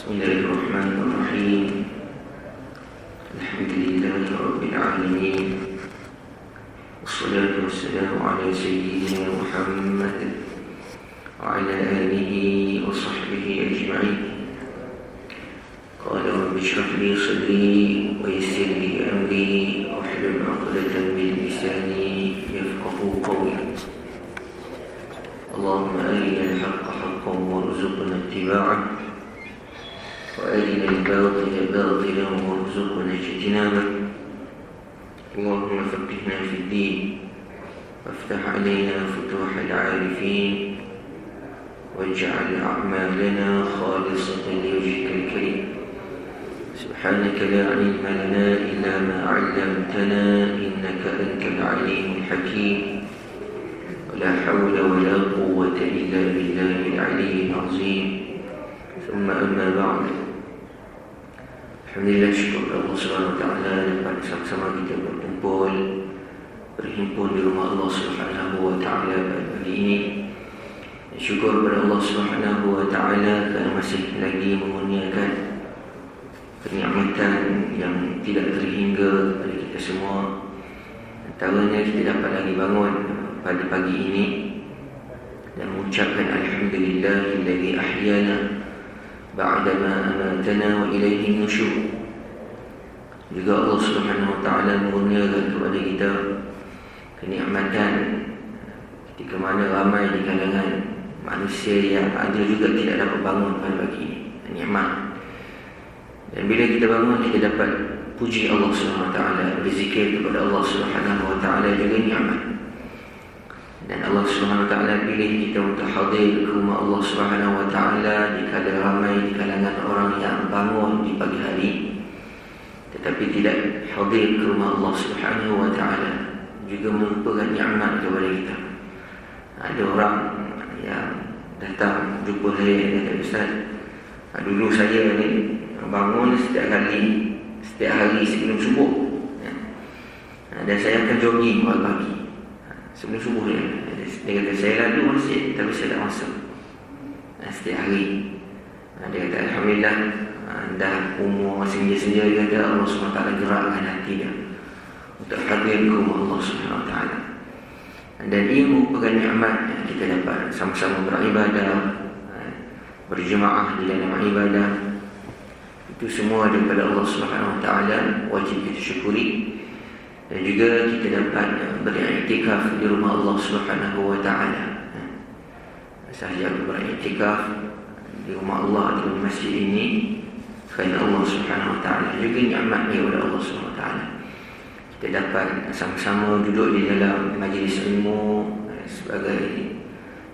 Bismillahirrahmanirrahim. Alhamdulillahi Rabbil Alamin. Wassalatu wassalamu ala sayyidina Muhammad wa ala alihi wa sahbihi ajma'in. Qala rabbi shrah li sadri wa yassir li amri wahlul 'uqdatan min lisani yafqahu qawli. Allahumma arina al-haqqa haqqan warzuqna ittiba'ah وأرنا الباطل باطلا وارزقنا اجتنابه اللهم فقهنا في الدين وافتح علينا فتوح العارفين واجعل أعمالنا خالصة لوجهك الكريم سبحانك لا علم لنا إلا ما علمتنا إنك أنت العليم الحكيم ولا حول ولا قوة إلا بالله العلي العظيم ثم أما بعد. Alhamdulillah, syukur kepada Allah SWT dapat sama-sama kita berhimpun di rumah Allah SWT pada pagi ini. Syukur kepada Allah SWT kerana masih lagi mengurniakan kenikmatan yang tidak terhingga kepada kita semua. Antaranya kita dapat lagi bangun pada pagi ini dan mengucapkan Alhamdulillahilladzi ahyana ba'dama amatana wa ilaihi nusyur. Juga Allah Subhanahu wa taala mengurniakan kepada kita kenikmatan ketika mana ramai di kalangan manusia yang ada juga tidak dapat bangun pada pagi ini. Nikmat. Dan bila kita bangun, kita dapat puji Allah Subhanahu wa taala, berzikir kepada Allah Subhanahu wa taala juga nikmat. Dan Allah Subhanahu wa taala pilih kita untuk hadir ke rumah Allah Subhanahu wa taala di kala ramai di kalangan orang yang bangun di pagi hari tetapi tidak hadir ke rumah Allah Subhanahu wa taala, juga merupakan nikmat kepada kita. Ada orang yang datang jumpa saya, kata, Ustaz, dulu saya ni bangun setiap hari sebelum subuh, dan saya akan jogging pagi sebelum subuh dia kata, saya lalu masjid tapi saya tak masuk setiap hari. Dia kata, Alhamdulillah, dah umur senja-senja, dia kata Allah SWT gerakkan hati dia untuk hadir ke rumah Allah SWT. Dan ia merupakan nikmat yang kita dapat sama-sama beribadah, berjemaah di dalam ibadah. Itu semua daripada Allah SWT, wajib kita syukuri. Dan juga kita dapat beriktikaf di rumah Allah Subhanahu wa taala. Sahaja beriktikaf di rumah Allah, di masjid ini, kerana Allah Subhanahu wa taala juga nikmat daripada Allah Subhanahu wa taala. Kita dapat sama-sama duduk di dalam majlis ilmu sebagai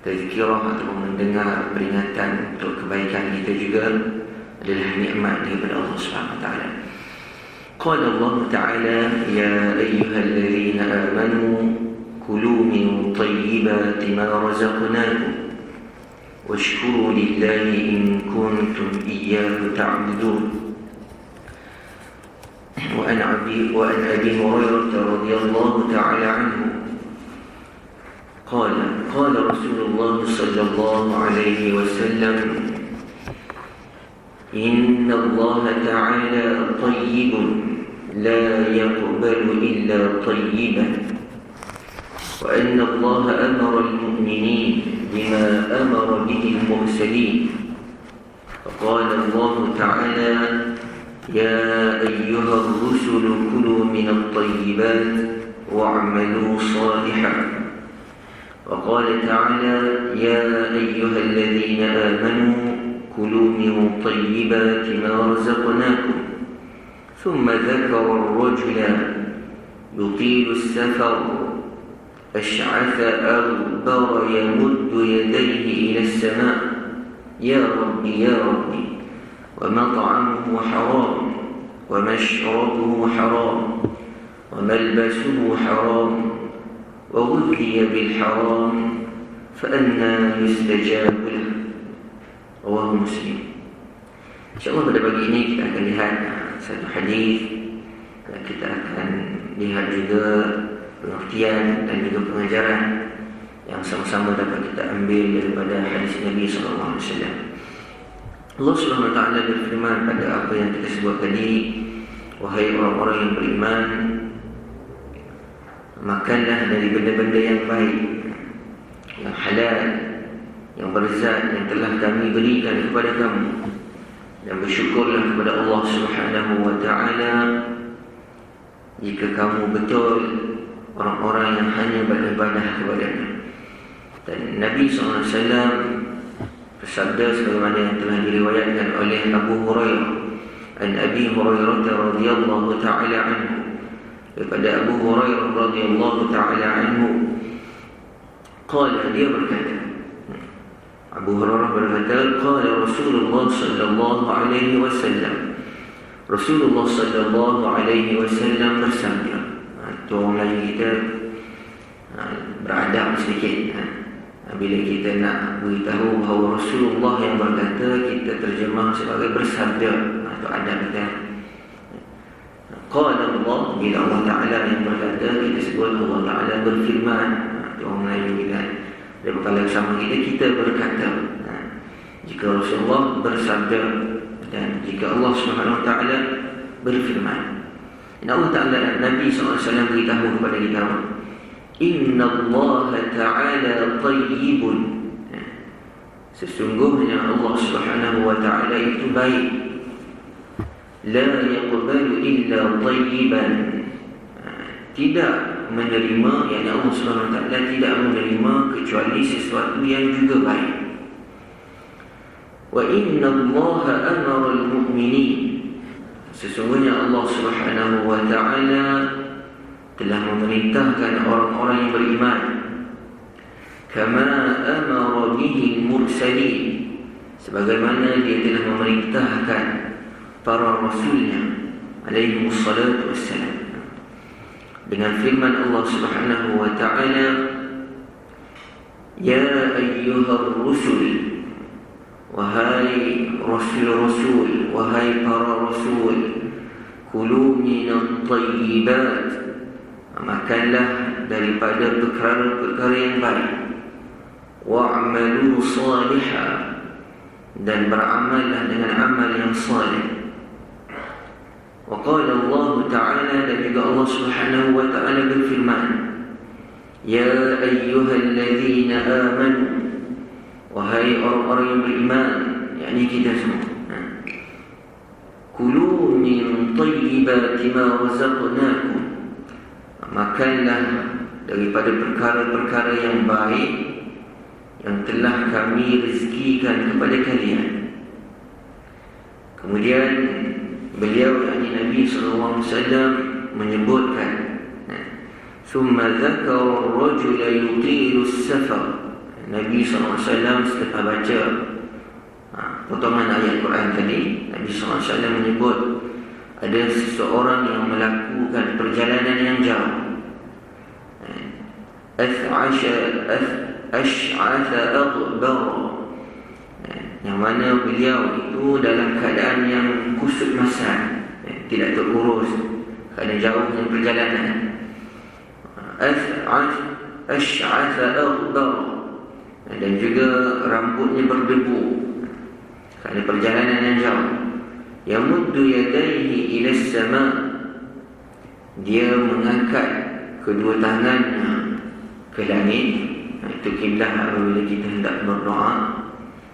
tazkirah atau mendengar peringatan untuk kebaikan kita juga adalah nikmat daripada Allah Subhanahu wa taala. قال الله تعالى يا أيها الذين آمنوا كلوا من طيبات ما رزقناكم واشكروا لله إن كنتم إياه تعبدون. وعن أبي هريرة رضي الله تعالى عنه قال رسول الله صلى الله عليه وسلم إن الله تعالى طيب لا يقبل إلا طيبا وأن الله أمر المؤمنين بما أمر به المرسلين فقال الله تعالى يا أيها الرسل كلوا من الطيبات واعملوا صالحا وقال تعالى يا أيها الذين آمنوا كلوا من طيبات ما رزقناكم ثم ذكر الرجل يطيل السفر أشعث أغبر يمد يديه إلى السماء يا ربي يا ربي ومطعمه حرام ومشربه حرام وملبسه حرام وغذي بالحرام فأنى يستجاب له. Rawahu Muslim. InsyaAllah pada pagi ini kita akan lihat satu hadis. Kita akan lihat juga pengertian dan juga pengajaran yang sama-sama dapat kita ambil daripada hadis Nabi SAW. Allah SWT berfirman pada apa yang kita sebut tadi, wahai orang-orang yang beriman, makanlah dari benda-benda yang baik, yang halal, yang berzat, yang telah kami berikan kepada kamu, dan bersyukurlah kepada Allah Subhanahu wa ta'ala jika kamu betul orang-orang yang hanya beribadah kepada-Nya. Dan Nabi SAW bersabda sebagaimana yang telah diriwayatkan oleh Abu Hurairah, an Abi Hurairah radhiyallahu ta'ala anhu, daripada Abu Hurairah radhiyallahu ta'ala anhu, qala, dia berkata, Abu Hurairah berkata, qala Rasulullah sallallahu alaihi wasallam, Rasulullah sallallahu alaihi wasallam bersabda. Itu orang Melayu kita beradab sedikit. Bila kita nak beritahu bahawa Rasulullah yang berkata, kita terjemah sebagai bersabda. Itu adab kita. Qala Allah, bila Allah Ta'ala yang berkata, kita sebut Allah Ta'ala berfirman. Itu orang Melayu kita. Dan kalau sama kita berkata. Jika Rasulullah bersabda dan jika Allah SWT berfirman, Allah Ta'ala, Nabi SAW beritahu kepada kita, Inna Allah Ta'ala tayyibun, sesungguhnya Allah SWT itu baik, la yaqbalu illa tayyiban, tidak menerima, yakni Allah SWT tidak menerima kecuali sesuatu yang juga baik. Wa inna Allah amara al-mu'minin, sesungguhnya Allah Subhanahu wa ta'ala telah memerintahkan orang-orang yang beriman, kama amara bihi al-mursalin, sebagaimana dia telah memerintahkan para rasulnya alaihi wassalatu wassalam, dengan firman Allah Subhanahu wa ta'ala, ya ayyuhar rusul, wahai rasul-rasul, wahai para rasul, kulu minat tayyibat, makanlah daripada perkara-perkara yang baik, wa'amalu salihah, dan beramallah dengan amal yang salih. Wa qala Allah Ta'ala, dan juga Allah Subhanahu wa ta'ala berfirman, ya ayyuhalladzina amanu, wahai orang-orang yang beriman, yakni kita semua, kulu min tayyibati ma razaqnakum, makanlah daripada perkara-perkara yang baik yang telah kami rezekikan kepada kalian. Kemudian beliau, yakni Nabi SAW, menyebutkan, summa dzakara ar-rajula yutilu as-safar. Nabi SAW setelah baca potongan ayat Quran tadi, Nabi SAW menyebut ada seseorang yang melakukan perjalanan yang jauh, ash'atha aghbar, yang mana beliau itu dalam keadaan yang kusut masam, tidak terurus kerana jauhnya perjalanan. Ash'atha aghbar, dan juga rambutnya berdebu kerana perjalanan yang jauh. Yamuddu yadayhi ila as-sama', dia mengangkat kedua tangannya ke langit. Itu kiblat apabila kita hendak berdoa,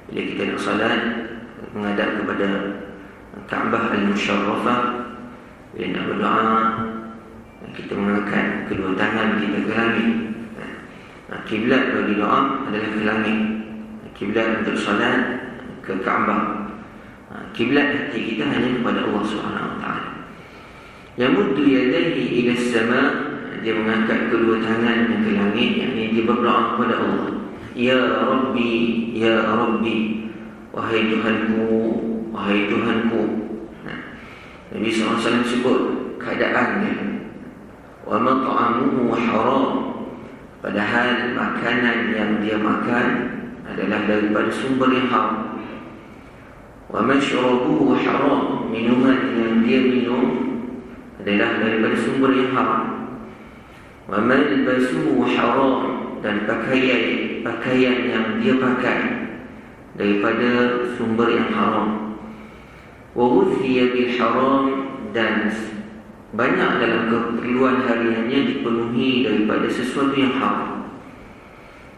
bila kita nak salat, menghadap kepada Kaabah al-Musharrafah. Bila nak berdoa, kita mengangkat kedua tangan kita ke langit. Kiblat bagi doa adalah ke langit. Kiblat untuk salat ke Kaabah. Kiblat hati kita hanya kepada Allah SWT. Yamuddu yadayhi ila as-sama', dia mengangkat kedua tangannya ke langit, yakni dia berdoa kepada Allah, ya Rabbi, ya Rabbi, wahai Tuhanku, wahai Tuhanku. Nabi SAW sebut keadaannya, wa mat'amuhu haram, padahal makanan yang dia makan adalah daripada sumber yang haram. Wa mashrabuhu haram, minuman yang dia minum adalah daripada sumber yang haram. Wa malbasuhu haram, dan pakaian yang dia pakai daripada sumber yang haram. Wa ghudhiya bil haram, dan banyak dalam keperluan hariannya dipenuhi daripada sesuatu yang haram.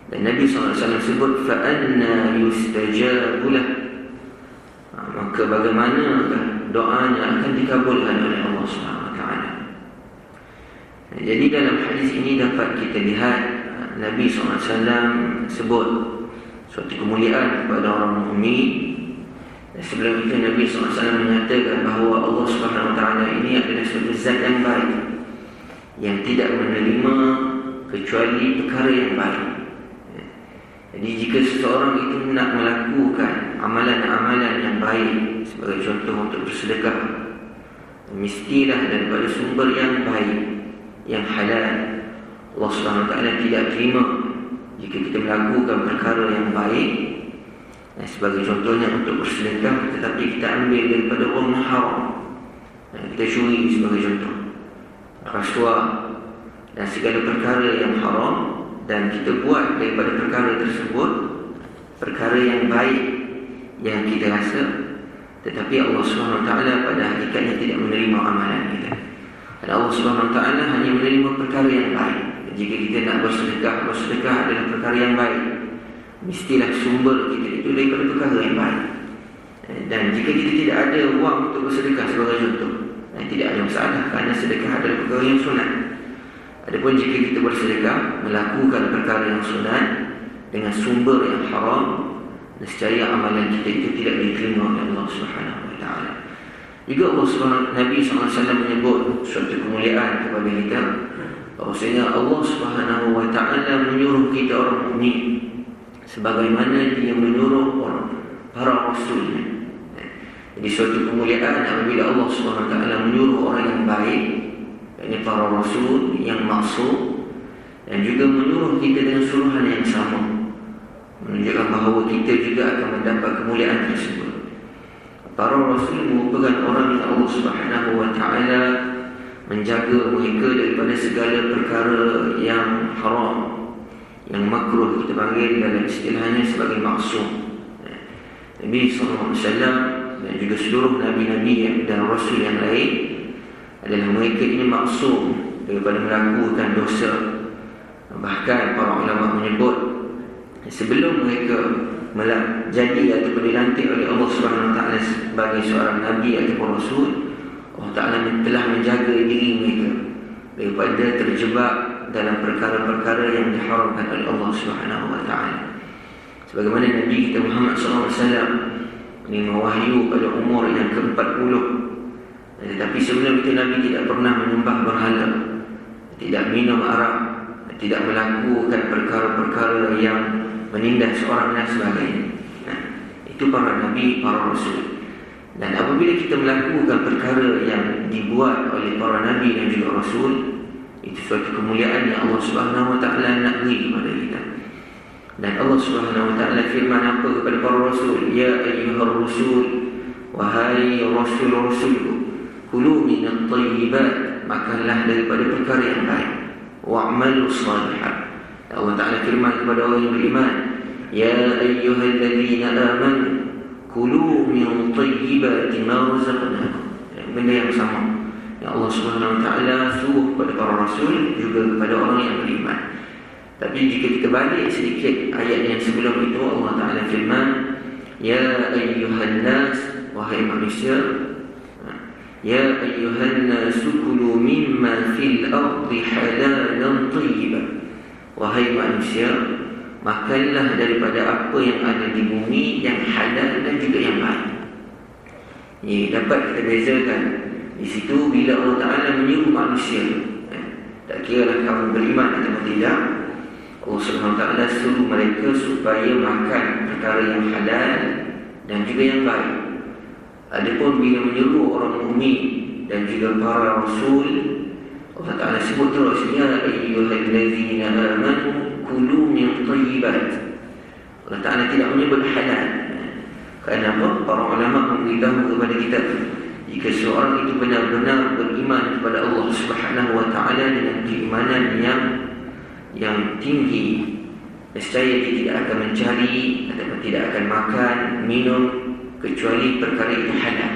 Dan Nabi SAW sebut fa'anna yustajabu lah, maka bagaimana doanya akan dikabulkan oleh Allah SWT. Jadi dalam hadis ini dapat kita lihat Nabi SAW sebut suatu kemuliaan kepada orang mukmin. Sebelum itu Nabi SAW menyatakan bahawa Allah SWT ini adalah suatu zat yang baik, yang tidak menerima kecuali perkara yang baik. Jadi jika seseorang itu nak melakukan amalan-amalan yang baik, sebagai contoh untuk bersedekah, mestilah daripada sumber yang baik, yang halal. Allah SWT tidak terima jika kita melakukan perkara yang baik, sebagai contohnya untuk bersedekah, tetapi kita ambil daripada uang yang haram, kita curi sebagai contoh, rasuah dan segala perkara yang haram, dan kita buat daripada perkara tersebut perkara yang baik yang kita rasa, tetapi Allah SWT pada hakikatnya tidak menerima amalan kita. Dan Allah SWT hanya menerima perkara yang baik. Jika kita nak bersedekah adalah perkara yang baik, mestilah sumber kita itu daripada perkara yang baik. Dan jika kita tidak ada wang untuk bersedekah sebagai contoh, tidak ada masalah, kerana sedekah adalah perkara yang sunat. Adapun jika kita bersedekah melakukan perkara yang sunat dengan sumber yang haram, nescaya amalan kita itu tidak diterima oleh Allah SWT. Juga Nabi SAW menyebut suatu kemuliaan kepada kita, bahwasanya Allah SWT menyuruh kita orang mukmin sebagaimana Dia menyuruh para rasulnya. Jadi suatu kemuliaan apabila Allah SWT menyuruh orang yang baik, yakni para rasul yang maksum, dan juga menyuruh kita dengan suruhan yang sama, menunjukkan bahawa kita juga akan mendapat kemuliaan tersebut. Para rasul merupakan orang yang Allah SWT menjaga mereka daripada segala perkara yang haram, yang makruh, kita panggil dalam istilahnya sebagai maksum. Nabi SAW dan juga seluruh Nabi-Nabi dan Rasul yang lain adalah mereka ini maksum daripada melakukan dosa. Bahkan para ulama menyebut sebelum mereka jadi ataupun dilantik oleh Allah SWT sebagai seorang Nabi ataupun Rasul, Allah Ta'ala telah menjaga diri mereka daripada terjebak dalam perkara-perkara yang diharamkan oleh Allah SWT. Sebagaimana Nabi kita Muhammad SAW menerima wahyu pada umur yang ke-40, tetapi sebelum itu Nabi tidak pernah menyembah berhala, tidak minum arak, tidak melakukan perkara-perkara yang menindas seorang dan sebagainya. Itu para Nabi, para Rasul. Dan apabila kita melakukan perkara yang dibuat oleh para Nabi dan juga Rasul, itu suatu kemuliaan yang Allah SWT nak beri kepada kita. Dan Allah SWT firman apa kepada para Rasul? Ya ayyuhar rusul, wahai Rasul-Rasulku, kulu minat tayyibat, makanlah daripada perkara yang baik, wa'malu salihan. Allah Ta'ala firman kepada orang yang beriman, ya ayyuhalladzina amanu, kulu min tayyibati ma razaqnakum. Benda yang sama yang Allah SWT suruh kepada para Rasul, juga kepada orang yang beriman. Tapi jika kita balik sedikit ayat yang sebelum itu, Allah Ta'ala firman, ya ayyuhan nas, wahai manusia, ya ayyuhan nas kulu mimma fil ardi halalan tayyiban. Wahai manusia, makanlah daripada apa yang ada di bumi yang halal dan juga yang baik. Ini dapat kita bezakan di situ bila Allah Ta'ala menyuruh manusia, tak kira lah kamu beriman atau tidak, Allah SWT suruh mereka supaya makan perkara yang halal dan juga yang baik. Adapun bila menyuruh orang mukmin dan juga para rasul, Allah Ta'ala sebut terus, ya ayyuhallazina amanu kulu min tayyibat. Allah Ta'ala tidak menyebut halal. Kerana apa? Para ulama memberitahu kepada kita, jika seorang itu benar-benar beriman kepada Allah Subhanahu wa Ta'ala dengan keimanan yang tinggi, Nescaya dia tidak akan mencari ataupun tidak akan makan, minum kecuali perkara itu halal.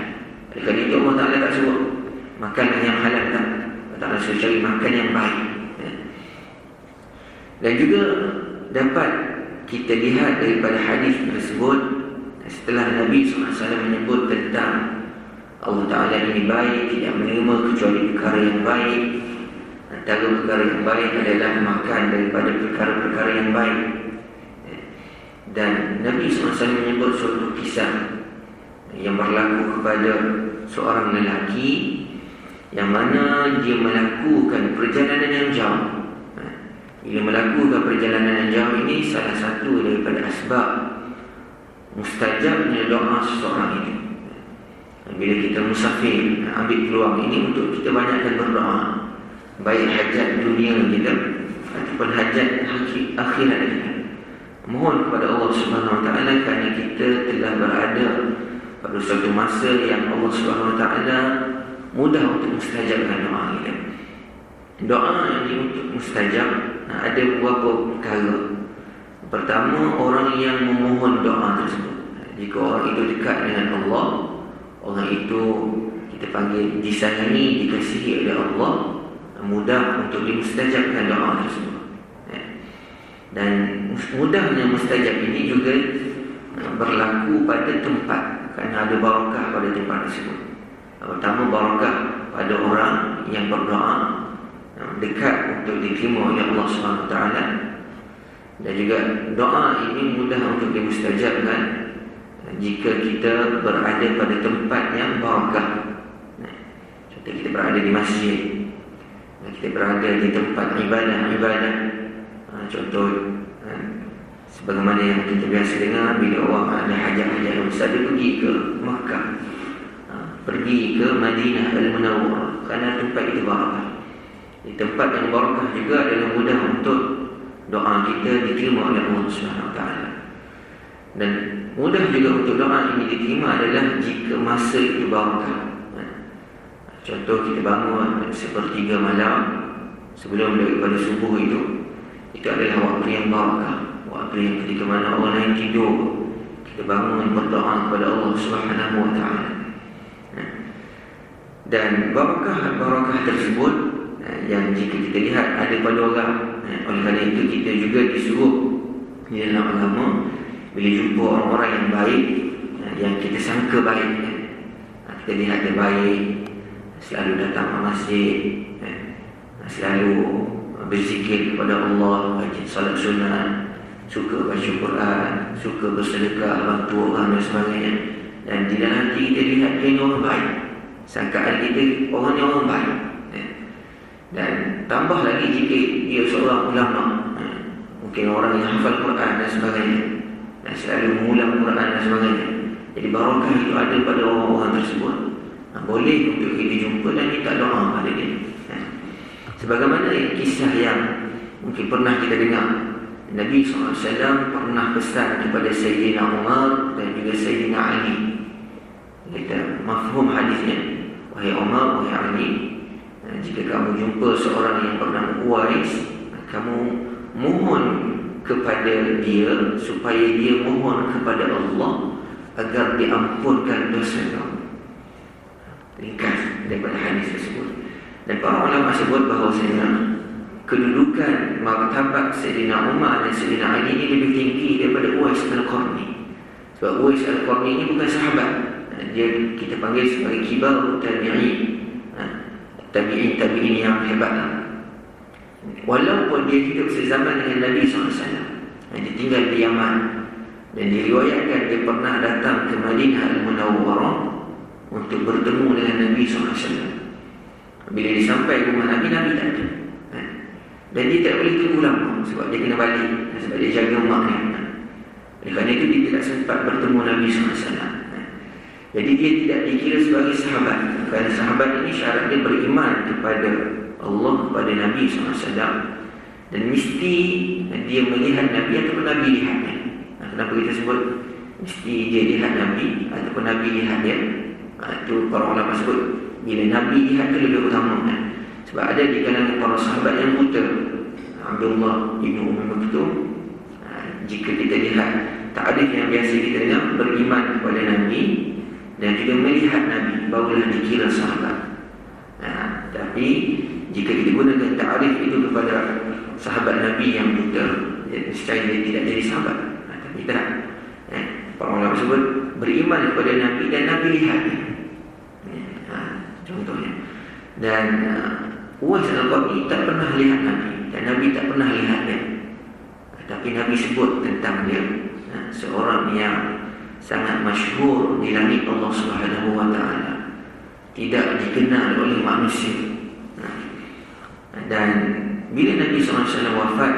Oleh kerana itu Allah Ta'ala tak suruh makanlah yang halal, tak. Allah Ta'ala suruh cari makan yang baik. Dan juga dapat kita lihat daripada hadis tersebut, setelah Nabi SAW menyebut tentang Allah Ta'ala ini baik, tidak menerima kecuali perkara yang baik. Antara perkara yang baik adalah makan daripada perkara-perkara yang baik. Dan Nabi SAW menyebut suatu kisah yang berlaku kepada seorang lelaki yang mana dia melakukan perjalanan yang jauh. Bila melakukan perjalanan yang jauh ini salah satu daripada asbab mustajabnya doa seseorang itu. Bila kita musafir, ambil peluang ini untuk kita banyakkan berdoa, baik hajat dunia kita ataupun hajat akhirat kita. Mohon kepada Allah Subhanahu Wa Taala kerana kita telah berada pada suatu masa yang Allah Subhanahu Wa Taala mudah untuk mustajabkan doa kita. Doa yang untuk mustajab ada beberapa perkara. Pertama, orang yang memohon doa tersebut. Jika orang itu dekat dengan Allah, orang itu kita panggil disayangi, dikasihi oleh Allah, mudah untuk dimustajabkan doa tersebut. Dan mudahnya mustajab ini juga berlaku pada tempat, kerana ada barakah pada tempat tersebut. Pertama, barakah pada orang yang berdoa dekat untuk diterima oleh Allah SWT. Dan juga doa ini mudah untuk dimustajabkan jika kita berada pada tempat yang barakah. Contoh, kita berada di masjid, kita berada di tempat ibadah. Contoh, sebagaimana yang kita biasa dengar, bila orang ada hajat-hajat yang besar, dia pergi ke Makkah, pergi ke Madinah Al-Munawwarah, kerana tempat itu barakah. Di tempat yang barakah juga adalah mudah untuk doa kita diterima oleh Allah SWT. Dan mudah juga untuk doa ini diterima adalah jika masa itu barakah. Contoh, kita bangun sepertiga malam sebelum daripada subuh itu adalah waktu yang barakah, waktu yang ketika mana orang lain tidur, kita bangun berdoa kepada Allah Subhanahu Wa Taala. Dan barakah tersebut yang jika kita lihat ada pada orang, oleh kerana itu kita juga disuruh di dalam agama, bila jumpa orang-orang yang baik, yang kita sangka baik, kita lihat dia baik, selalu datang ke masjid, selalu berzikir kepada Allah, rajin salat sunat, suka baca Quran, suka bersedekah, bantu orang dan sebagainya. Dan di dalam hati kita lihat dia ni orang baik, sangkaan kita orang ni orang baik. Dan tambah lagi jika dia seorang ulama, mungkin orang yang hafal Quran dan sebagainya, dan selalu mengulang Quran dan sebagainya. Jadi barakah itu ada pada orang-orang tersebut. Boleh untuk kita jumpa dan minta doa pada dia. Sebagaimana kisah yang mungkin pernah kita dengar, Nabi SAW pernah pesan kepada Sayyidina Umar dan juga Sayyidina Ali. Kita mafhum hadisnya, wahai Umar, wahai Ali, jika kamu jumpa seorang yang bernama Uwais, kamu mohon kepada dia supaya dia mohon kepada Allah agar diampunkan dosa kamu. Ringkas daripada hadis tersebut. Dan para ulama sebut bahawasanya kedudukan martabat Sayyidina Umar dan Sayyidina Ali ini lebih tinggi daripada Uwais Al-Qarni. Sebab Uwais Al-Qarni ini bukan sahabat, dia kita panggil sebagai kibar tabi'in yang hebat. Walaupun dia hidup sezaman dengan Nabi SAW, dia tinggal di Yaman, dan diriwayatkan dia pernah datang ke Madinah Al-Munawwarah untuk bertemu dengan Nabi SAW. Bila dia sampai rumah Nabi, Nabi tak ada. Dan dia tak boleh tunggu lama sebab dia kena balik, sebab dia jaga umatnya. Oleh kerana itu dia tidak sempat bertemu Nabi SAW. Jadi dia tidak dikira sebagai sahabat, kerana sahabat ini syarat dia beriman kepada Allah, kepada Nabi SAW, dan mesti dia melihat Nabi ataupun Nabi lihatnya. Kenapa kita sebut mesti dia lihat Nabi ataupun Nabi lihat dia? Itu para ulama sebut bila Nabi lihat itu lebih utama. Sebab ada di kalangan para sahabat yang buta. Abdullah ibn Maktum, jika kita lihat ta'rif yang biasa kita dengar, beriman kepada Nabi dan juga melihat Nabi, barulah dikira sahabat. Tapi jika kita gunakan ta'rif itu kepada sahabat Nabi yang buta, secara dia tidak jadi sahabat. Tapi tak. Para ulama sebut beriman kepada Nabi dan Nabi lihat. Contohnya. Dan Uwais al-Qarni tak pernah lihat Nabi dan Nabi tak pernah lihat dia. Tapi Nabi sebut tentang dia, seorang yang sangat masyhur di langit Allah Subhanahu wa taala, tidak dikenal oleh manusia. Dan bila Nabi SAW wafat,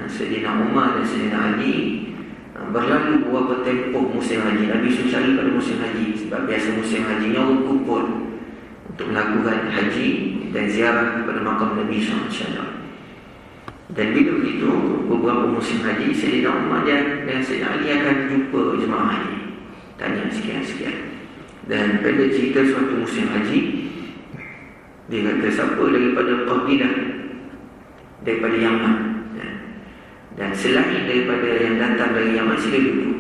Sayyidina Umar dan Sayyidina Ali berlalu beberapa tempoh musim haji. Nabi SAW pada musim haji, sebab biasa musim haji ni orang kumpul untuk melakukan haji dan ziarah kepada makam Nabi SAW. Dan bila begitu, beberapa musim haji, Sayyidina Umar dan Sayyidina Ali akan jumpa jemaah haji, tanya sekian-sekian. Dan pada cerita suatu musim haji, dia kata siapa daripada kabilah daripada Yaman, dan selain daripada yang datang dari Yaman, sila duduk.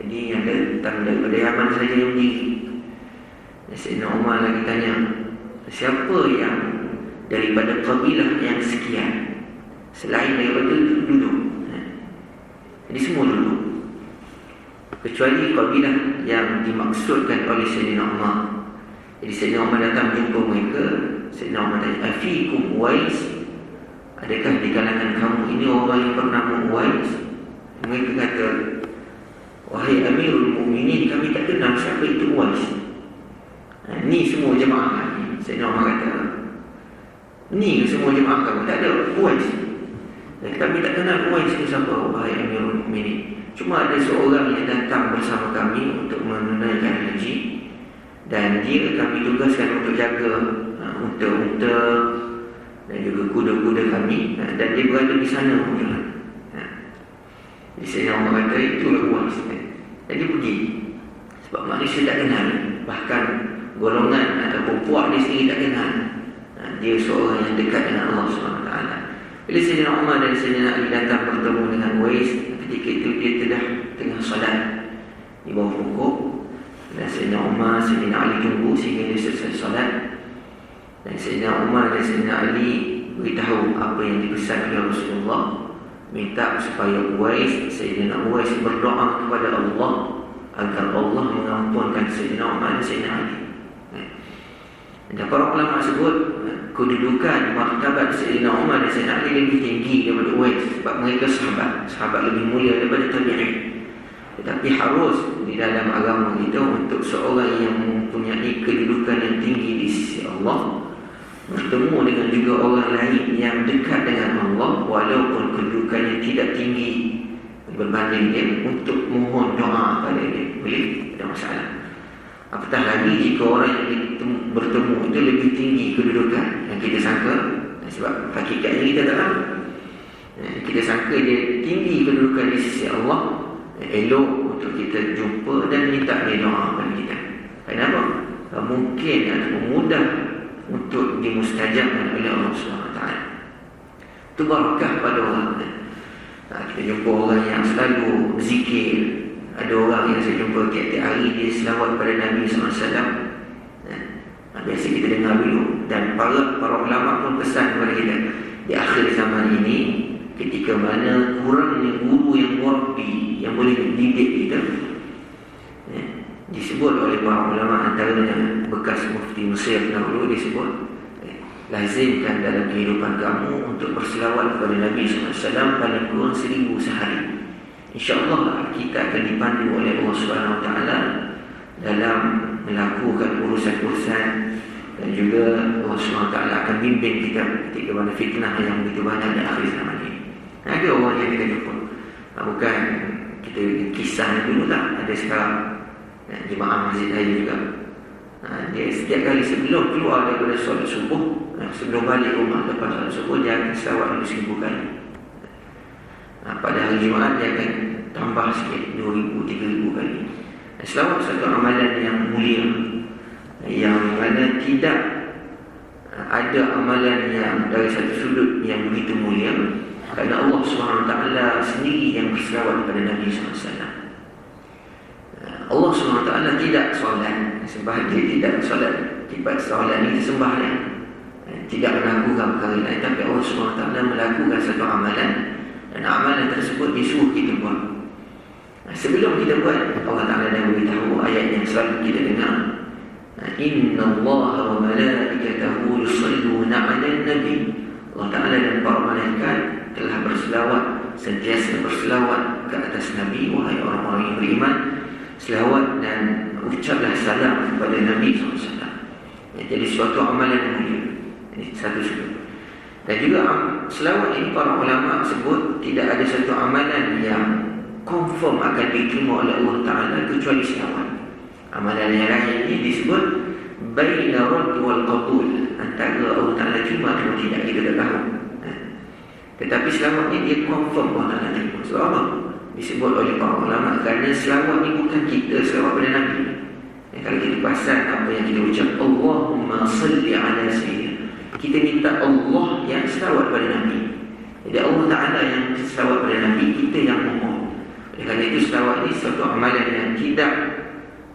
Jadi yang datang daripada Yaman saja yang berdiri. Sayyidina Umar lagi tanya, siapa yang daripada kabilah yang sekian, selain daripada itu duduk. Jadi semua duduk, kecuali kabilah yang dimaksudkan oleh Sayyidina Umar. Jadi Sayyidina Umar datang jumpa mereka. Sayyidina Umar tanya, afikum Uwais, adakah di kalangan kamu ini orang yang bernama Uwais? Mereka kata, wahai Amirul Mukminin, kami tak kenal siapa itu Uwais. Ni semua jemaah ni. Sayyidina Umar kata, ni semua jemaah kamu, tak ada Uwais. Kami tak kenal Uwais itu siapa, wahai Amirul Mukminin. Cuma ada seorang yang datang bersama kami untuk menunaikan haji, dan dia kami tugaskan untuk jaga unta-unta dan juga kuda-kuda kami, dan dia berada di sana. Jadi Sayyidina Umar kata, itulah Uwais. Dan dia pergi, sebab manusia tak kenal, bahkan golongan ataupun puak dia sendiri tak kenal. Dia seorang yang dekat dengan Allah SWT. Bila Sayyidina Umar dan Sayyidina Ali datang bertemu dengan Uwais, ketika itu dia tengah salat di bawah pokok, dan Sayyidina Umar, Sayyidina Ali tunggu sehingga dia selesai salat. Dan Sayyidina Umar dan Sayyidina Ali beritahu apa yang dipesan oleh Rasulullah, minta supaya Sayyidina Uwais berdoa kepada Allah agar Allah mengampunkan Sayyidina Umar dan Sayyidina Ali. Dan para ulama sebut kedudukan martabat Sayyidina Umar dan Sayyidina Ali lebih tinggi daripada Uwais, sebab mereka sahabat lebih mulia daripada tabi'in. Tetapi harus di dalam agama kita, untuk seorang yang mempunyai kedudukan yang tinggi di sisi Allah, bertemu dengan juga orang lain yang dekat dengan Allah, walaupun kedudukannya tidak tinggi berbanding dia, untuk mohon doa pada dia, boleh, tidak masalah. Apatah lagi jika orang yang bertemu itu lebih tinggi kedudukan yang kita sangka, sebab hakikatnya kita tak tahu. Kita sangka dia tinggi kedudukan di sisi Allah, elok untuk kita jumpa dan minta dia doa pada kita. Kenapa? Mungkin ataupun mudah untuk dimustajabkan oleh Allah SWT. Itu barakah pada orang. Kita jumpa orang yang selalu berzikir. Ada orang yang saya jumpa tiap-tiap hari dia selawat pada Nabi SAW. Biasa kita dengar dulu. Dan para ulama pun pesan kepada kita, di akhir zaman ini, ketika mana kurangnya guru yang murabbi, yang boleh mendidik kita, disebut oleh para ulama, antaranya bekas mufti Mesir dahulu disebut, lazimkan dalam kehidupan kamu untuk berselawat kepada Nabi SAW paling kurang 1000 sehari. InsyaAllah kita akan dipandu oleh Allah SWT dalam melakukan urusan-urusan, dan juga Allah SWT akan bimbing kita ketika mana fitnah yang begitu banyak di akhir zaman ini. Ada orang yang kita jumpa, bukan kita kisah dulu tak, ada sekarang jemaah masjid saya juga. Dia setiap kali sebelum keluar daripada solat subuh, sebelum balik rumah lepas solat subuh, dia akan selawat 1000 kali. Pada hari Jumaat dia akan tambah sikit, 2000, 3000 kali. Selawat satu amalan yang mulia, yang mana tidak ada amalan yang dari satu sudut yang begitu mulia Kerana Allah SWT sendiri yang berselawat kepada Nabi SAW. Allah SWT tidak solat, sembah dia tidak solat. Tiba solat ni sembah dia, tidak melakukan perkara lain, tapi Allah SWT melakukan satu amalan, dan amalan tersebut disuruh kita buat. Sebelum kita buat, Allah Ta'ala dah beritahu ayat yang selalu kita dengar, Inna Allah wa malaikatahu yusalluna 'alan nabi. Allah Ta'ala dan para malaikat telah berselawat, sentiasa berselawat ke atas Nabi. Wahai orang-orang yang beriman, selawat dan ucaplah salam kepada Nabi SAW. Jadi suatu amalan yang mulia. Ini satu sebut. Dan juga selawat ini para ulama sebut tidak ada satu amalan yang confirm akan diterima oleh Allah Ta'ala kecuali selawat. Amalan yang lain ini disebut baina radd wal qabul, antara Allah Ta'ala cuma atau tidak, kita tak tahu. Tetapi selawat ini dia confirm Allah Ta'ala terima. Sebab apa? Disebut oleh para ulama kerana selawat ni bukan kita selawat pada Nabi. Kalau kita perasan apa yang kita ucap, Allahumma salli ala sayyidina, kita minta Allah yang selawat pada Nabi. Jadi Allah Ta'ala yang selawat pada Nabi, kita yang mohon. Oleh kerana itu selawat ni suatu amalan yang tidak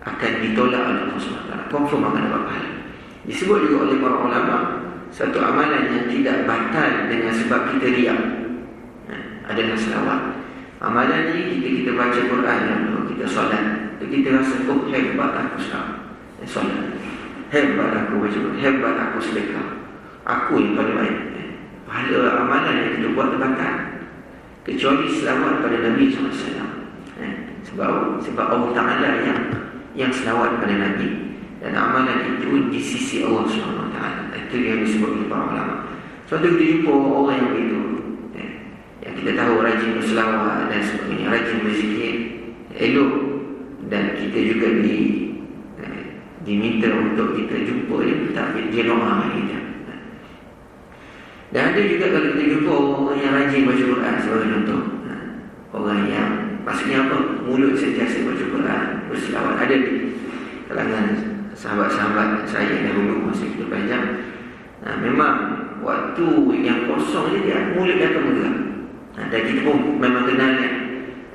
akan ditolak oleh Allah SWT, confirm akan dapat pahala. Disebut juga oleh para ulama satu amalan yang tidak batal dengan sebab kita riak adalah selawat. Amalan ni kita baca Quran, kita solat, kita rasa hebat aku solat, hebat aku baca Quran, hebat aku sedekah, aku yang paling baik. Pahala amalan yang kita buat terbatal kecuali selawat pada Nabi SAW. Sebab Allah Ta'ala yang selawat pada Nabi, dan amalan itu di sisi Allah SWT. Itu yang disebut oleh para ulama. Suatu kita jumpa orang yang begitu, yang kita tahu rajin berselawat dan sebagainya, rajin berzikir, elok, dan kita juga diminta untuk kita jumpa dia doa kita. Dan ada juga kalau kita jumpa orang yang rajin baca Quran sebagai contoh, orang yang maksudnya apa, mulut sentiasa baca Quran, berselawat. Ada di kalangan sahabat-sahabat saya dahulu masa kita panjang, memang waktu yang kosong dia mulut dia akan bergerak. Dan kita pun memang kenal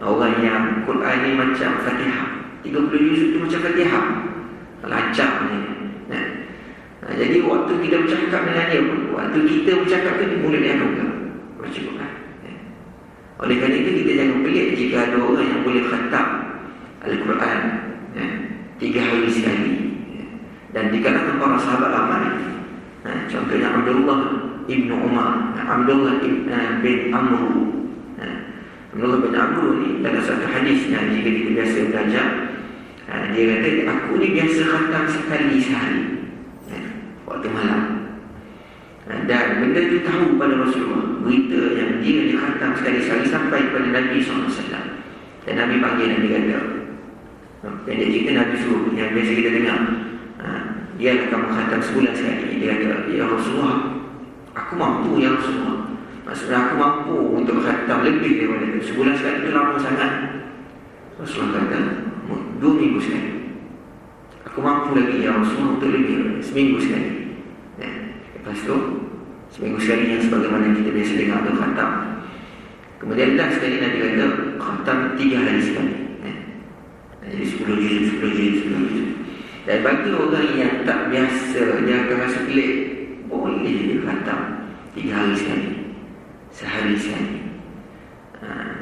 orang yang Quran ni macam Fatihah, 30 juz itu macam Fatihah, lancar ni. Jadi waktu kita bercakap dengan dia pun, waktu kita bercakap tu mulut dia akan bergerak baca Quran. Oleh kerana itu kita jangan pelik jika ada orang yang boleh khatam Al-Quran 3 hari sekali. Dan di kalangan para sahabat ramai, contohnya Abdullah Ibn Umar, Abdullah bin Amr. Abdullah bin Amr ni dalam satu hadis yang jika kita biasa belajar, dia kata, aku ni biasa khatam sekali sehari, waktu malam. Dan benda itu tahu pada Rasulullah, berita yang dia dikhatam sekali sehari sampai kepada Nabi SAW. Dan Nabi panggil dan dia kata, pendek cerita Nabi suruh, yang biasa kita dengar, dia akan menghatam sebulan sekali. Dia kata, ya Rasulullah, aku mampu ya Rasulullah. Maksudnya aku mampu untuk khatam lebih daripada itu. Sebulan sekali itu lama sangat. Rasulullah kata, 2 minggu sekali. Aku mampu lagi ya Rasulullah untuk lebih, seminggu sekali. Lepas tu seminggu sekali yang sebagaimana kita biasa dengar tu khatam. Kemudian dah sekali Nabi kata khatam 3 hari sekali. Jadi 10 juz. Dan bagi orang yang tak biasa, dia akan rasa pelik, boleh dia khatam 3 hari sekali, sehari sekali.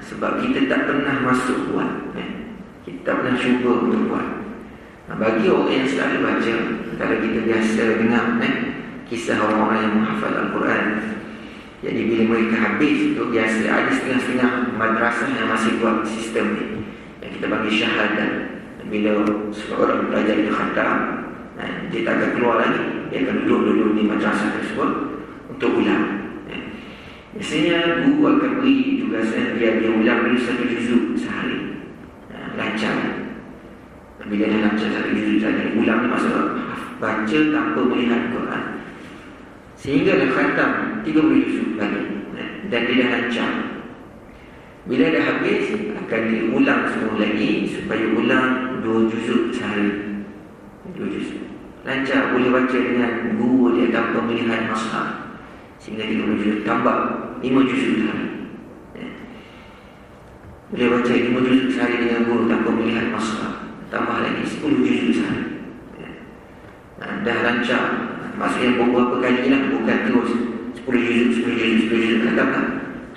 Sebab kita tak pernah masuk buat, kita tak pernah cuba untuk buat. Bagi orang yang selalu baca, kalau kita biasa dengar kisah orang-orang yang menghafal Al-Quran, jadi bila mereka habis itu biasa ada setengah-setengah madrasah yang masih buat sistem ni, yang kita panggil syahadah. Bila seorang belajar itu khatam, dia tak akan keluar lagi, dia akan duduk di madrasah tersebut untuk ulang. Biasanya guru akan beri tugasan dia ulang dulu 1 juzuk sehari, lancar. Bila dia lancar 1 juzuk sehari, ulang maksudnya baca tanpa melihat Quran, sehingga dia khatam 30 juzuk lagi, dan dia dah lancar. Bila dah habis, akan diulang semua lagi supaya ulang 2 juzuk sehari, 2 juzuk lancar, boleh baca dengan guru dia tanpa melihat masalah, sehingga 30 juzuk tambah 5 juzuk sehari. Boleh baca 5 juzuk sehari dengan guru tanpa melihat masalah. Tambah lagi 10 juzuk sehari. Dah rancang. Maksudnya beberapa kali lah, bukan terus 10 juzuk, 10 juzuk, 10 juzuk. Katakan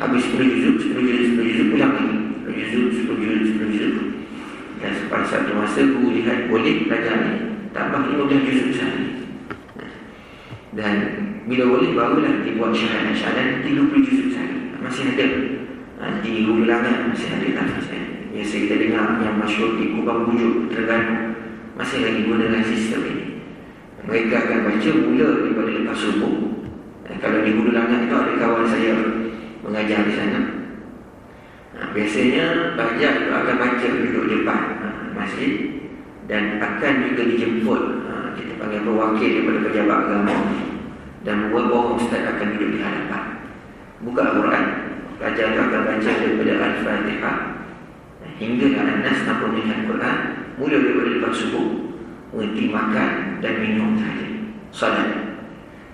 habis 10 juzuk, 10 juzuk, 10 juzuk, pulang lagi 10 juzuk, 10 juzuk, 10 juzuk. Dan pada satu masa guru lihat boleh belajar ni, tambah 15 juzuk sehari. Dan bila boleh barulah dibuat syahadat 30 juzuk sehari. Masih ada di Hulu Langit, masih ada tahfiz. Biasa kita dengar yang masyhur di Kubang Bujuk, Terengganu, masih lagi gunakan sistem ini. Mereka akan baca mula daripada lepas subuh. Kalau di Hulu Langit itu ada kawan saya mengajar di sana. Biasanya pelajar itu akan baca duduk depan masjid dan akan juga dijemput kita panggil pewakil daripada pejabat agama, dan beberapa ustaz akan duduk di hadapan buka Al-Quran. Pelajar itu akan baca daripada Al-Fatihah hingga An-Nas tanpa melihat Quran, mula daripada lepas subuh, berhenti makan dan minum saja, solat.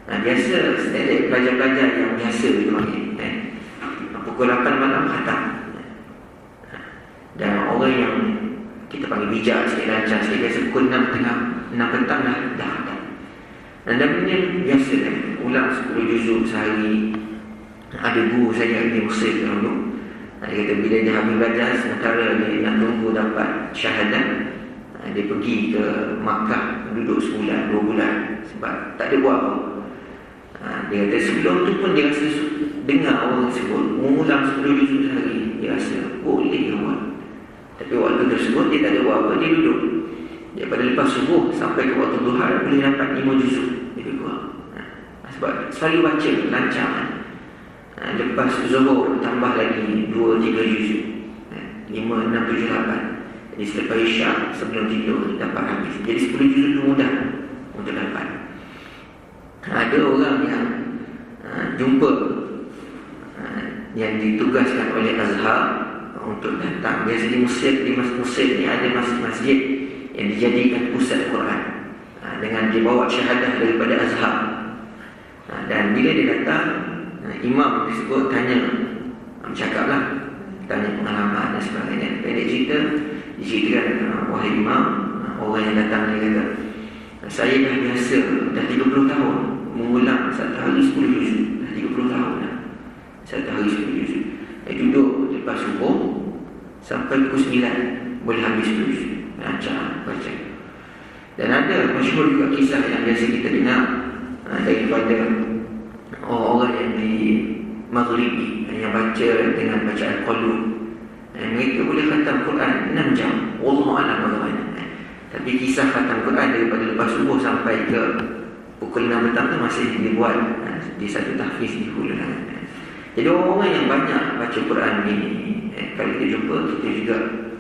Biasa standard pelajar-pelajar yang biasa itu pukul 8 malam khatam. Dan orang yang kita panggil bijak sikit, lancar sikit, biasa pukul 6 petang dah khatam. Dan ini biasa kan, ulang 10 juzuk sehari. Ada guru saya di Mesir dulu, dia kata bila dia habis belajar, sementara dia nak tunggu dapat syahadat, dia pergi ke Makkah, duduk sebulan, 2 bulan, sebab tak ada buat apa. Dia kata sebelum tu pun dia rasa dengar orang tersebut mengulang 10 juzuk sehari, dia rasa boleh buat. Tapi waktu tersebut dia tak ada buat apa, dia duduk daripada lepas subuh sampai ke waktu duha boleh dapat 5 juzuk lebih kurang. Sebab selalu baca, lancar. Lepas zuhur tambah lagi 2-3 juzuk, 5, 6, 7, 8. Jadi selepas isyak sebelum tidur dapat habis. Jadi 10 juzuk itu mudah untuk dapat. Ada orang yang jumpa yang ditugaskan oleh Azhar untuk datang. Biasa di Mesir, di Mesir ni ada masjid yang dijadikan pusat Quran, dengan dibawa syahadah daripada Azhar. Dan bila dia datang, imam tersebut tanya, bercakaplah, tanya pengalaman dan sebagainya. Pendek cerita, diceritakan, wahai imam, orang yang datang ni kata, saya dah biasa, dah 30 tahun mengulang satu hari 10 juzuk. Dah 30 tahun dah, satu hari 10 juzuk. Duduk lepas subuh sampai pukul 9 boleh habis 10 juzuk, lancar baca. Dan ada masyhur juga kisah yang biasa kita dengar daripada orang yang di Maghribi yang baca dengan bacaan qulub. Mereka boleh khatam Quran 6 jam. Wallahu a'lam bagaimana. Tapi kisah khatam Quran daripada lepas subuh sampai ke pukul 6 petang tu masih dibuat di satu tahfiz di Hulu Langit. Jadi orang yang banyak baca Quran ini, kalau kita jumpa, kita juga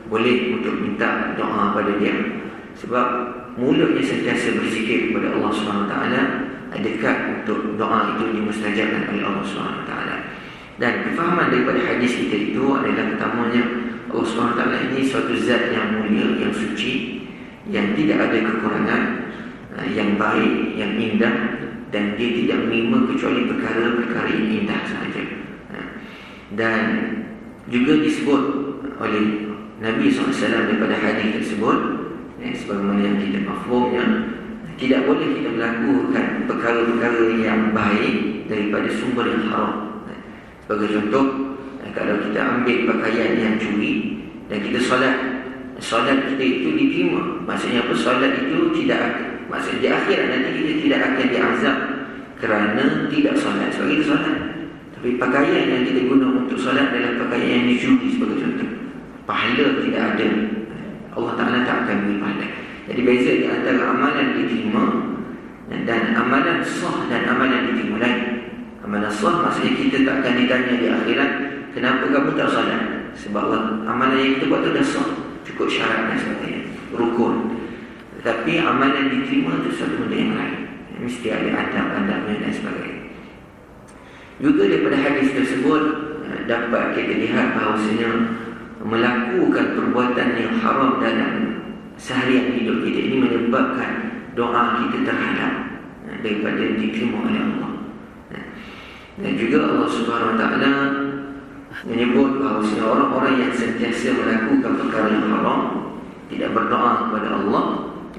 boleh untuk minta doa pada dia. Sebab mulutnya sentiasa berzikir kepada Allah SWT, dekat untuk doa itu dimustajabkan oleh Allah SWT. Dan kefahaman daripada hadis kita itu adalah pertamanya, Allah SWT ini suatu zat yang mulia, yang suci, yang tidak ada kekurangan, yang baik, yang indah, dan dia tidak menerima kecuali perkara-perkara yang indah sahaja. Dan juga disebut oleh Nabi SAW daripada hadis tersebut, sebagaimana yang kita mafhumnya, tidak boleh kita melakukan perkara-perkara yang baik daripada sumber yang haram. Sebagai contoh, kalau kita ambil pakaian yang curi dan kita solat kita itu diterima. Maksudnya apa? Solat itu tidak akan, maksudnya di akhirat nanti kita tidak akan diazab kerana tidak solat. Sebab kita solat, tapi pakaian yang kita guna untuk solat adalah pakaian yang dicuri sebagai contoh, pahala tidak ada. Allah Ta'ala tak akan beri pahala. Jadi beza di antara amalan diterima dan amalan sah dan amalan diterima lain. Amalan sah maksudnya kita tak akan ditanya di akhirat, kenapa kamu tak solat? Sebab amalan yang kita buat tu dah sah, cukup syarat dan sebagainya, rukun. Tetapi amalan diterima itu satu benda yang lain, mesti ada adab-adabnya dan sebagainya. Juga daripada hadis tersebut dapat kita lihat bahawasanya melakukan perbuatan yang haram dalam seharian hidup kita ini menyebabkan doa kita terhadap daripada diterima oleh Allah. Dan juga Allah Subhanahu Wa Taala menyebut bahawa orang-orang yang sentiasa melakukan perkara yang haram, tidak berdoa kepada Allah,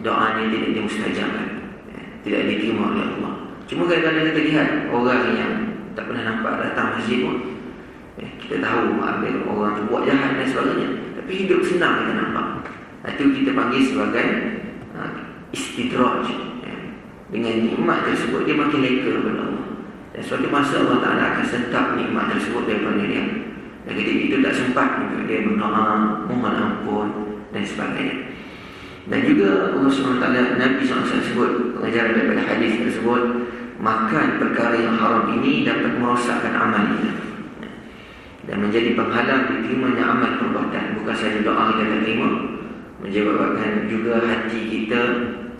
doanya tidak dimustajabkan, tidak diterima oleh Allah. Cuma kadang-kadang kita lihat orang yang tak pernah nampak datang masjid pun, kita tahu ada orang tu buat jahat dan sebagainya, tapi hidup senang kita nampak. Itu kita panggil sebagai istidraj. Dengan nikmat tersebut dia makin leka kepada Allah, dan suatu masa Allah Ta'ala akan sentap nikmat tersebut daripada dia, dan ketika itu tak sempat untuk dia berdoa, mohon ampun dan sebagainya. Dan juga Allah SWT, Nabi SAW sebut pengajaran daripada hadis tersebut, makan perkara yang haram ini dapat merosakkan amal kita dan menjadi penghalang diterimanya amal perbuatan. Bukan saja doa kita tak terima, menyebabkan juga hati kita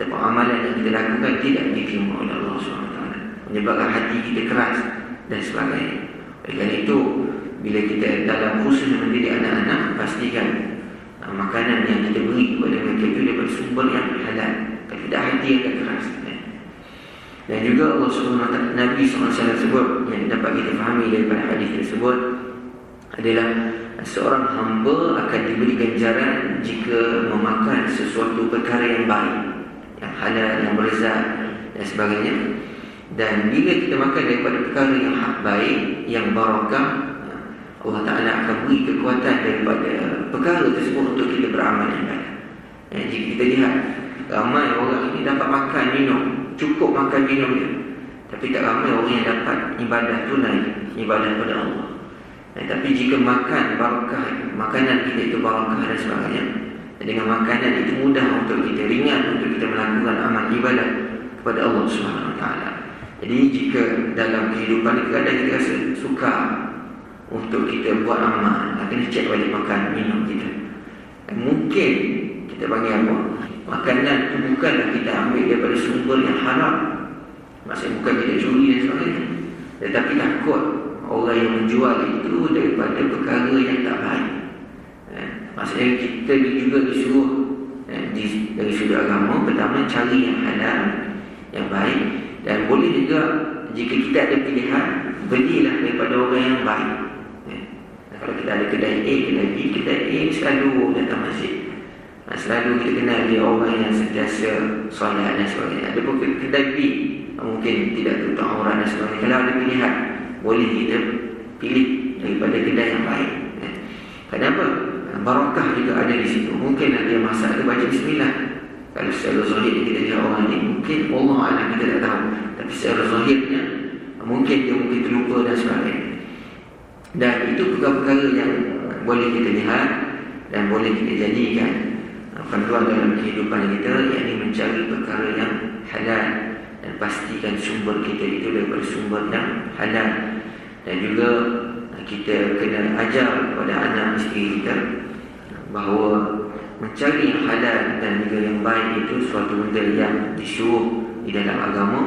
atau amalan yang kita lakukan tidak diterima oleh Allah SWT, menyebabkan hati kita keras dan sebagainya. Oleh kerana itu, bila kita dalam khusus mendidik anak-anak, pastikan makanan yang kita beri kepada mereka itu daripada sumber yang halal. Kalau tidak, hati akan keras. Dan juga Allah SWT, Nabi SAW sebut, yang dapat kita fahami daripada hadis tersebut adalah seorang hamba akan diberi ganjaran jika memakan sesuatu perkara yang baik, yang halal, yang berzat dan sebagainya. Dan bila kita makan daripada perkara yang baik, yang barakah, Allah Ta'ala akan beri kekuatan daripada perkara tersebut untuk kita beramal yang baik. Jika kita lihat ramai orang ini dapat makan, minum, cukup makan, minum dia, tapi tak ramai orang yang dapat ibadah tunai, ibadah kepada Allah. Tapi jika makan barakah, makanan kita itu barakah dan sebagainya, dengan makanan itu mudah untuk kita, ringan untuk kita melakukan amal ibadah kepada Allah SWT. Jadi jika dalam kehidupan kadang kita rasa suka untuk kita buat amal, kena cek balik makan, minum kita. Mungkin kita panggil apa? Makanan itu bukanlah kita ambil daripada sumber yang haram, maksudnya bukan kita curi dan sebagainya, tetapi takut orang yang menjual itu daripada perkara yang tak baik. Maksudnya kita juga disuruh dari sudut agama, pertama cari yang halal, yang baik. Dan boleh juga jika kita ada pilihan, belilah daripada orang yang baik. Kalau kita ada kedai A, kedai B, kedai A selalu datang masjid, selalu kita kenal dia orang yang sentiasa solat dan sebagainya. Ada pun kedai B mungkin tidak tutup aurat dan sebagainya. Kalau ada pilihan, boleh kita pilih daripada kedai yang baik. Kenapa? Barakah juga ada di situ. Mungkin dia masak, dia baca bismillah. Kalau secara zahir kita lihat orang ni, mungkin Allah Alam kita tak tahu, tapi secara zahirnya mungkin dia mungkin terlupa dan sebagainya. Dan itu perkara-perkara yang boleh kita lihat dan boleh kita jadikan panduan dalam kehidupan kita, iaitu mencari perkara yang halal dan pastikan sumber kita itu daripada sumber yang halal. Dan juga kita kena ajar kepada anak isteri kita bahawa mencari yang halal dan juga yang baik itu suatu benda yang disuruh di dalam agama,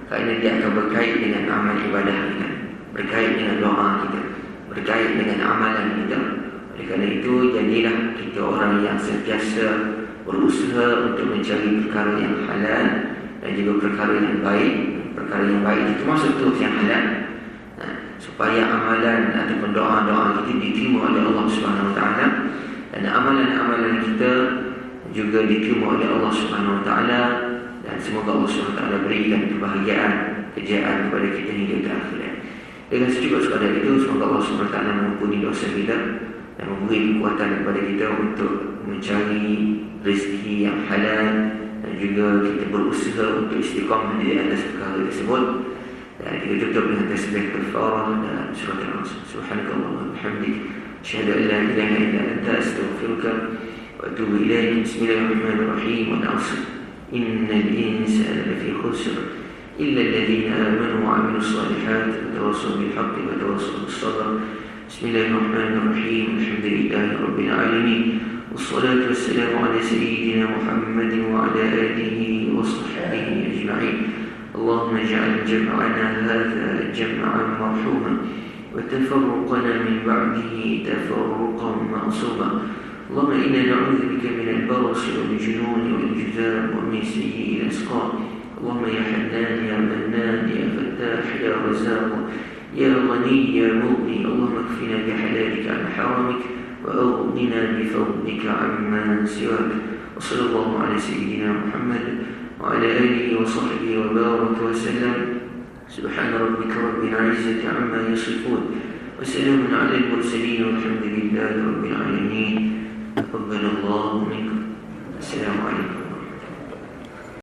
kerana dia akan berkait dengan amal ibadah kita, berkait dengan doa kita, berkait dengan amalan kita. Oleh kerana itu, jadilah kita orang yang sentiasa berusaha untuk mencari perkara yang halal dan juga perkara yang baik. Perkara yang baik itu masuk terus yang halal, supaya amalan ataupun doa-doa kita diterima oleh Allah SWT, dan amalan-amalan kita juga diterima oleh Allah SWT. Dan semoga Allah SWT berikan kebahagiaan, kejayaan kepada kita hingga ke akhirat. Dengan secukup sekadar itu, semoga Allah SWT mengampuni dosa kita dan memberi kekuatan kepada kita untuk mencari rezeki yang halal, dan juga kita berusaha untuk istiqamah di atas perkara tersebut. Dan kita tutup dengan tasbih kafarah dalam surah Al-Asr. Subhanakallahumma wa bihamdik, asyhadu an la ilaha illa anta, astaghfiruka wa atubu ilaik. Bismillahirrahmanirrahim. Wal 'asr, innal insana lafi khusr illa alladhina amanu wa 'amilus salihati wa tawassaw bil haqqi wa tawassaw bis sabr. Bismillahirrahmanirrahim. Alhamdulillahi rabbil alamin. Wassalatu wassalamu ala sayyidina Muhammadin wa ala alihi wa sahbihi ajma'in. اللهم اجعل جمعنا هذا جمعا مرحوما وتفرقنا من بعده تفرقا معصوما. اللهم إنا نعوذ بك من البرص والجنون والجذام ومن سيء الأسقام. اللهم يا حنان يا منان يا فتاح يا رزاق يا غني يا مغني اللهم اكفنا بحلالك عن حرامك وأغننا بفضلك عما سواك. وصلى الله على سيدنا محمد وعلى آله وصحبه وبارك وسلم. سبحان ربك رب العزة عما يصفون وسلام على المرسلين والحمد لله رب العالمين. تقبل الله منكم. السلام عليكم.